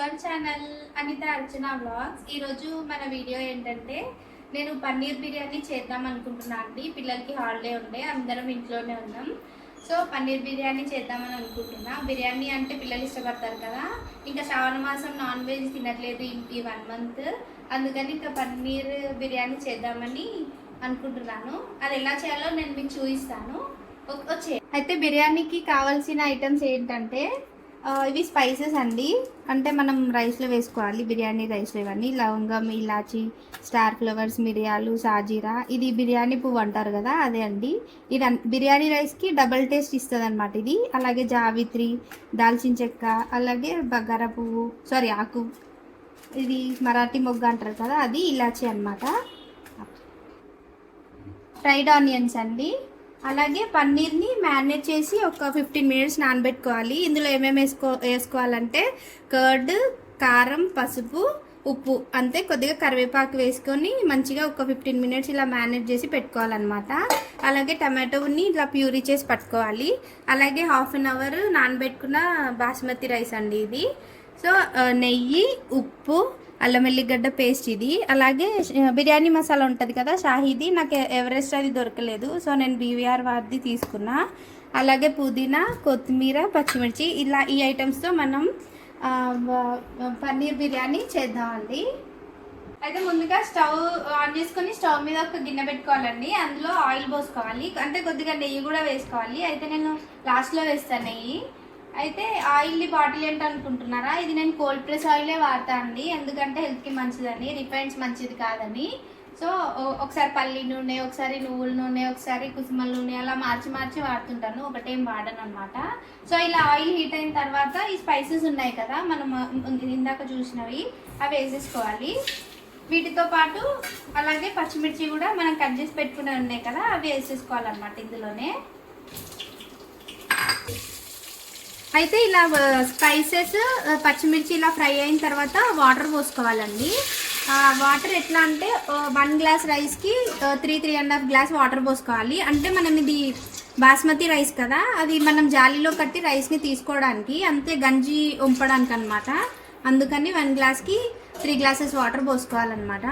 Hour channel Anitha Archana vlogs. ఈరోజు మన video ఏంటంటే నేను పన్నీర్ బిర్యానీ చేద్దాం అనుకుంటున్నా అండి. పిల్లలకి హాలిడే ఉండే అందరం ఇంట్లోనే ఉన్నాం. సో పన్నీర్ బిర్యానీ చేద్దామని అనుకుంటున్నా. బిర్యానీ అంటే పిల్లలు ఇష్టపడతారు కదా. ఇంకా శ్రావణ మాసం నాన్ వెజ్ తినట్లేదు ఈ 1 మంత్. అందుకని ఇంకా పన్నీర్ బిర్యానీ చేద్దామని అనుకుంటున్నాను. అది ఎలా చేయాలో నేను మీకు చూపిస్తాను. వచ్చే అయితే బిర్యానీకి కావాల్సిన ఐటమ్స్ ఏంటంటే ఇవి స్పైసెస్ అండి. అంటే మనం రైస్లో వేసుకోవాలి, బిర్యానీ రైస్లో. ఇవన్నీ లవంగం, ఇలాచి, స్టార్ ఫ్లవర్స్, మిరియాలు, సాజీరా. ఇది బిర్యానీ పువ్వు అంటారు కదా, అదే అండి. ఇది బిర్యానీ రైస్కి డబల్ టేస్ట్ ఇస్తుంది అనమాట ఇది. అలాగే జావిత్రి, దాల్చిన చెక్క, అలాగే బగారా పువ్వు, ఆకు. ఇది మరాఠీ మొగ్గ అంటారు కదా, అది ఇలాచి అనమాట. ఫ్రైడ్ ఆనియన్స్ అండి. అలాగే పన్నీర్ని మ్యారినేట్ చేసి ఒక 15 మినిట్స్ నానబెట్టుకోవాలి. ఇందులో ఏమేమి వేసుకోవాలంటే కర్డ్, కారం, పసుపు, ఉప్పు, అంతే. కొద్దిగా కరివేపాకు వేసుకొని మంచిగా ఒక 15 మినిట్స్ ఇలా మ్యారినేట్ చేసి పెట్టుకోవాలన్నమాట. అలాగే టమాటోని ఇలా ప్యూరీ చేసి పట్టుకోవాలి. అలాగే హాఫ్ అన్ అవర్ నానబెట్టుకున్న బాస్మతి రైస్ అండి ఇది. సో నెయ్యి, ఉప్పు, అల్లం వెల్లిగడ్డ పేస్ట్ ఇది. అలాగే బిర్యానీ మసాలా ఉంటుంది కదా, షాహీది. నాకు ఎవరెస్ట్ అది దొరకలేదు, సో నేను బీవీఆర్ వారిది తీసుకున్నా. అలాగే పుదీనా, కొత్తిమీర, పచ్చిమిర్చి, ఇలా ఈ ఐటమ్స్తో మనం పన్నీర్ బిర్యానీ చేద్దామండి. అయితే ముందుగా స్టవ్ ఆన్ చేసుకొని స్టవ్ మీద ఒక గిన్నె పెట్టుకోవాలండి. అందులో ఆయిల్ పోసుకోవాలి, అంటే కొద్దిగా నెయ్యి కూడా వేసుకోవాలి. అయితే నేను లాస్ట్లో వేస్తాను నెయ్యి. అయితే ఆయిల్ బాటిల్ ఏంటి అనుకుంటున్నారా, ఇది నేను కోల్డ్ ప్రెస్ ఆయిలే వాడతా అండి. ఎందుకంటే హెల్త్కి మంచిదని, రిఫైన్స్ మంచిది కాదని. సో ఒకసారి పల్లి నూనె, ఒకసారి నువ్వుల నూనె, ఒకసారి కుసుమల నూనె, అలా మార్చి మార్చి వాడుతుంటాను, ఒకటేం వాడను అనమాట. సో ఇలా ఆయిల్ హీట్ అయిన తర్వాత ఈ స్పైసెస్ ఉన్నాయి కదా మనం ఇందాక చూసినవి, అవి వేసేసుకోవాలి. వీటితో పాటు అలాగే పచ్చిమిర్చి కూడా మనం కట్ చేసి పెట్టుకునే ఉన్నాయి కదా, అవి వేసేసుకోవాలన్నమాట ఇందులోనే. అయితే ఇలా స్పైసెస్, పచ్చిమిర్చి ఇలా ఫ్రై అయిన తర్వాత వాటర్ పోసుకోవాలండి. వాటర్ ఎట్లా అంటే 1 గ్లాస్ రైస్కి 3.5 గ్లాస్ వాటర్ పోసుకోవాలి. అంటే మనం ఇది బాస్మతి రైస్ కదా, అది మనం జాలీలో కట్టి రైస్ని తీసుకోవడానికి, అంతే గంజి వంపడానికి అనమాట. అందుకని 1 గ్లాస్కి 3 గ్లాసెస్ వాటర్ పోసుకోవాలన్నమాట.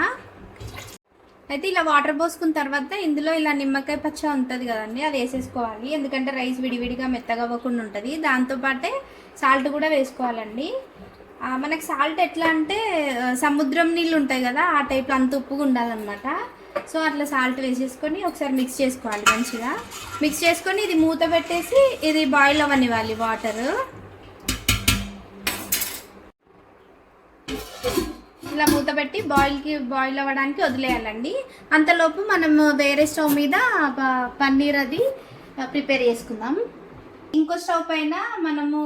అయితే ఇలా వాటర్ పోసుకున్న తర్వాత ఇందులో ఇలా నిమ్మకాయ పచ్చ ఉంటుంది కదండి, అది వేసేసుకోవాలి. ఎందుకంటే రైస్ విడివిడిగా మెత్తగా అవ్వకుండా ఉంటుంది. దాంతోపాటే సాల్ట్ కూడా వేసుకోవాలండి. మనకి సాల్ట్ ఎట్లా అంటే సముద్రం నీళ్ళు ఉంటాయి కదా, ఆ టైప్లో అంత ఉప్పుగా ఉండాలన్నమాట. సో అట్లా సాల్ట్ వేసేసుకొని ఒకసారి మిక్స్ చేసుకోవాలి. మంచిగా మిక్స్ చేసుకొని ఇది మూత పెట్టేసి ఇది బాయిల్ అవ్వనివ్వాలి వాటర్. ఇలా మూత పెట్టి బాయిల్ అవ్వడానికి వదిలేయాలండి. అంతలోపు మనం వేరే స్టవ్ మీద పన్నీర్ అది ప్రిపేర్ చేసుకుందాం. ఇంకో స్టవ్ పైన మనము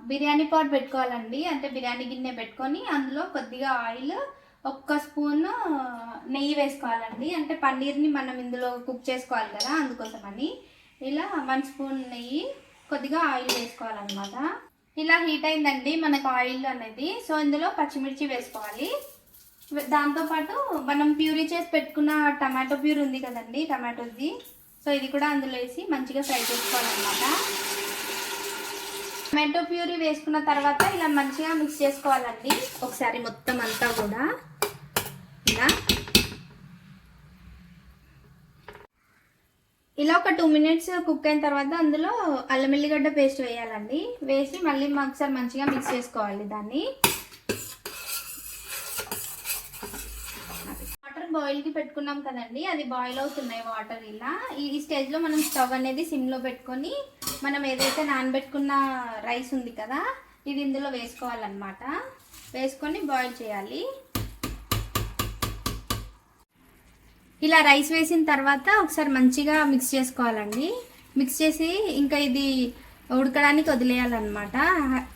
బిర్యానీ పాట్ పెట్టుకోవాలండి. అంటే బిర్యానీ గిన్నె పెట్టుకొని అందులో కొద్దిగా ఆయిల్, 1 స్పూన్ నెయ్యి వేసుకోవాలండి. అంటే పన్నీర్ని మనం ఇందులో కుక్ చేసుకోవాలి కదా, అందుకోసమని. ఇలా 1 స్పూన్ నెయ్యి, కొద్దిగా ఆయిల్ వేసుకోవాలన్నమాట. ఇలా హీట్ అయిందండి మనకు ఆయిల్ అనేది. సో ఇందులో పచ్చిమిర్చి వేసుకోవాలి. దాంతోపాటు మనం ప్యూరీ చేసి పెట్టుకున్న టమాటో ప్యూరీ ఉంది కదండి, టమాటోది. సో ఇది కూడా అందులో వేసి మంచిగా ఫ్రై చేసుకోవాలన్నమాట. టమాటో ప్యూరీ వేసుకున్న తర్వాత ఇలా మంచిగా మిక్స్ చేసుకోవాలండి ఒకసారి మొత్తం అంతా కూడా. ఇలా ఒక 2 మినిట్స్ కుక్ అయిన తర్వాత అందులో అల్లం వెల్లిగడ్డ పేస్ట్ వేయాలండి. వేసి మళ్ళీ ఒకసారి మంచిగా మిక్స్ చేసుకోవాలి దాన్ని. వాటర్ బాయిల్కి పెట్టుకున్నాం కదండి, అది బాయిల్ అవుతున్నాయి వాటర్. ఇలా ఈ స్టేజ్లో మనం స్టవ్ అనేది సిమ్లో పెట్టుకొని మనం ఏదైతే నానబెట్టుకున్న రైస్ ఉంది కదా, ఇది ఇందులో వేసుకోవాలన్నమాట. వేసుకొని బాయిల్ చేయాలి. ఇలా రైస్ వేసిన తర్వాత ఒకసారి మంచిగా మిక్స్ చేసుకోవాలండి. మిక్స్ చేసి ఇంకా ఇది ఉడకడానికి వదిలేయాలన్నమాట.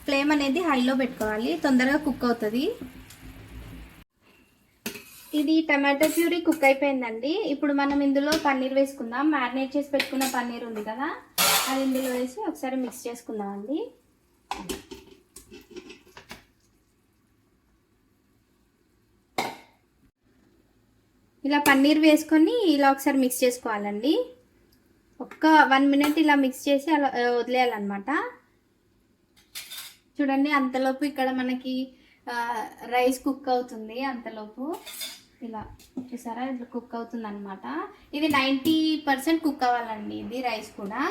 ఫ్లేమ్ అనేది హైలో పెట్టుకోవాలి, తొందరగా కుక్ అవుతుంది. ఇది టమాటో ప్యూరీ కుక్ అయిపోయిందండి. ఇప్పుడు మనం ఇందులో పన్నీర్ వేసుకుందాం. మ్యారినేట్ చేసి పెట్టుకున్న పన్నీర్ ఉంది కదా, అది ఇందులో వేసి ఒకసారి మిక్స్ చేసుకుందాం అండి. ఇలా పన్నీర్ వేసుకొని ఇలా ఒకసారి మిక్స్ చేసుకోవాలండి. ఒక్క 1 మినిట్ ఇలా మిక్స్ చేసి అలా వదిలేయాలన్నమాట. చూడండి అంతలోపు ఇక్కడ మనకి రైస్ కుక్ అవుతుంది. అంతలోపు ఇలా చూసారా ఇట్లా కుక్ అవుతుంది అనమాట. ఇది 90% కుక్ అవ్వాలండి ఇది రైస్ కూడా.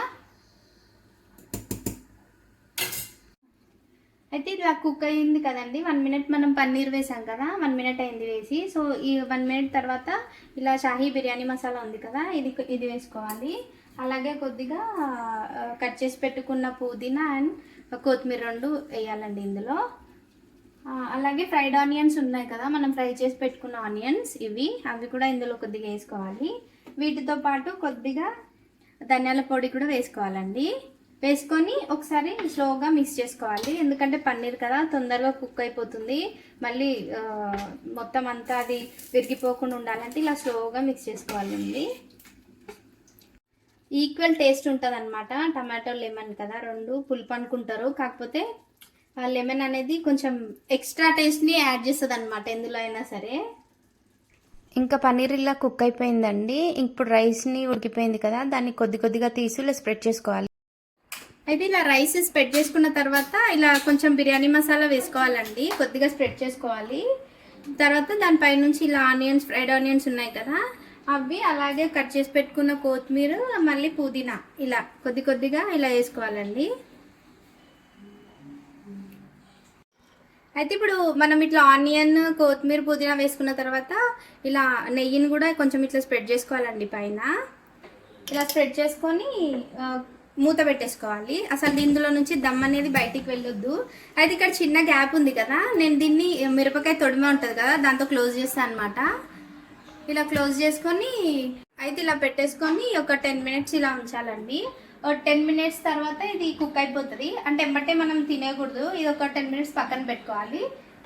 అయితే ఇలా కుక్ అయింది కదండి. 1 మినిట్ మనం పన్నీర్ వేసాం కదా, 1 మినిట్ అయింది వేసి. సో ఈ 1 మినిట్ తర్వాత ఇలా షాహీ బిర్యానీ మసాలా ఉంది కదా, ఇది వేసుకోవాలి. అలాగే కొద్దిగా కట్ చేసి పెట్టుకున్న పుదీనా అండ్ కొత్తిమీర 2 వేయాలండి ఇందులో. అలాగే ఫ్రైడ్ ఆనియన్స్ ఉన్నాయి కదా, మనం ఫ్రై చేసి పెట్టుకున్న ఆనియన్స్ అవి కూడా ఇందులో కొద్దిగా వేసుకోవాలి. వీటితో పాటు కొద్దిగా ధనియాల పొడి కూడా వేసుకోవాలండి. వేసుకొని ఒకసారి స్లోగా మిక్స్ చేసుకోవాలి. ఎందుకంటే పన్నీర్ కదా తొందరగా కుక్ అయిపోతుంది. మళ్ళీ మొత్తం అంతా అది విరిగిపోకుండా ఉండాలంటే ఇలా స్లోగా మిక్స్ చేసుకోవాలండి. ఈక్వల్ టేస్ట్ ఉంటుంది అనమాట. టమాటో లెమన్ కదా 2 పులుపు అనుకుంటారు, కాకపోతే ఆ లెమన్ అనేది కొంచెం ఎక్స్ట్రా టేస్ట్ని యాడ్ చేస్తుంది అనమాట ఎందులో అయినా సరే. ఇంకా పన్నీర్ ఇలా కుక్ అయిపోయిందండి. ఇప్పుడు రైస్ని ఉడికిపోయింది కదా, దాన్ని కొద్దిగా తీసి ఇలా స్ప్రెడ్ చేసుకోవాలి. అయితే ఇలా రైస్ స్ప్రెడ్ చేసుకున్న తర్వాత ఇలా కొంచెం బిర్యానీ మసాలా వేసుకోవాలండి, కొద్దిగా స్ప్రెడ్ చేసుకోవాలి. తర్వాత దానిపై నుంచి ఇలా ఫ్రైడ్ ఆనియన్స్ ఉన్నాయి కదా అవి, అలాగే కట్ చేసి పెట్టుకున్న కొత్తిమీర మళ్ళీ పుదీనా ఇలా కొద్దిగా ఇలా వేసుకోవాలండి. అయితే ఇప్పుడు మనం ఇట్లా ఆనియన్ కొత్తిమీర పుదీనా వేసుకున్న తర్వాత ఇలా నెయ్యిని కూడా కొంచెం ఇట్లా స్ప్రెడ్ చేసుకోవాలండి పైన. ఇలా స్ప్రెడ్ చేసుకొని మూత పెట్టేసుకోవాలి. అసలు ఇందులో నుంచి దమ్ అనేది బయటికి వెళ్ళొద్దు. అయితే ఇక్కడ చిన్న గ్యాప్ ఉంది కదా, నేను దీన్ని మిరపకాయ తొడిమ ఉంటుంది కదా దాంతో క్లోజ్ చేస్తాను అనమాట. ఇలా క్లోజ్ చేసుకొని అయితే ఇలా పెట్టేసుకొని ఒక 10 మినిట్స్ ఇలా ఉంచాలండి. 10 మినిట్స్ తర్వాత ఇది కుక్ అయిపోతుంది. అంటే ఎమ్మటే మనం తినేయకూడదు, ఇది ఒక 10 మినిట్స్ పక్కన పెట్టుకోవాలి.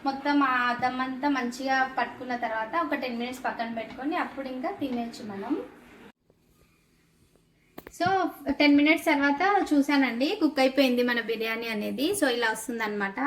మొత్తం ఆ దమ్ అంతా మంచిగా పట్టుకున్న తర్వాత ఒక 10 మినిట్స్ పక్కన పెట్టుకొని అప్పుడు ఇంకా తినేయచ్చు మనం. సో 10 మినిట్స్ తర్వాత చూసానండి, కుక్ అయిపోయింది మన బిర్యానీ అనేది. సో ఇలా వస్తుంది అనమాట.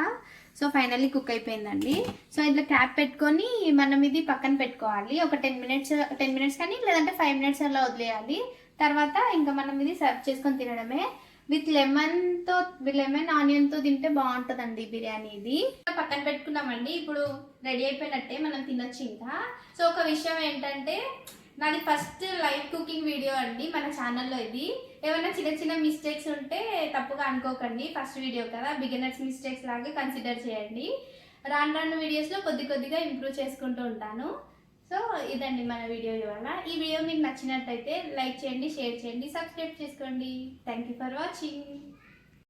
సో ఫైనల్లీ కుక్ అయిపోయిందండి. సో ఇట్లా క్యాప్ పెట్టుకొని మనం ఇది పక్కన పెట్టుకోవాలి ఒక 10 మినిట్స్ కానీ, లేదంటే 5 మినిట్స్ అలా వదిలేయాలి. తర్వాత ఇంకా మనం ఇది సర్వ్ చేసుకొని తినడమే. విత్ లెమన్ ఆనియన్తో తింటే బాగుంటుందండి బిర్యానీ. ఇది పక్కన పెట్టుకున్నామండి. ఇప్పుడు రెడీ అయిపోయినట్టే, మనం తినొచ్చు ఇంకా. సో ఒక విషయం ఏంటంటే, నాది ఫస్ట్ లైవ్ కుకింగ్ వీడియో అండి మన ఛానల్లో. ఇది ఏమైనా చిన్న మిస్టేక్స్ ఉంటే తప్పుగా అనుకోకండి. ఫస్ట్ వీడియో కదా, బిగినర్స్ మిస్టేక్స్ లాగా కన్సిడర్ చేయండి. రాను వీడియోస్లో కొద్దిగా ఇంప్రూవ్ చేసుకుంటూ ఉంటాను. సో ఇదండి మన వీడియో ఇవాళ. ఈ వీడియో మీకు నచ్చినట్టయితే లైక్ చేయండి, షేర్ చేయండి, సబ్స్క్రైబ్ చేసుకోండి. Thank you for watching.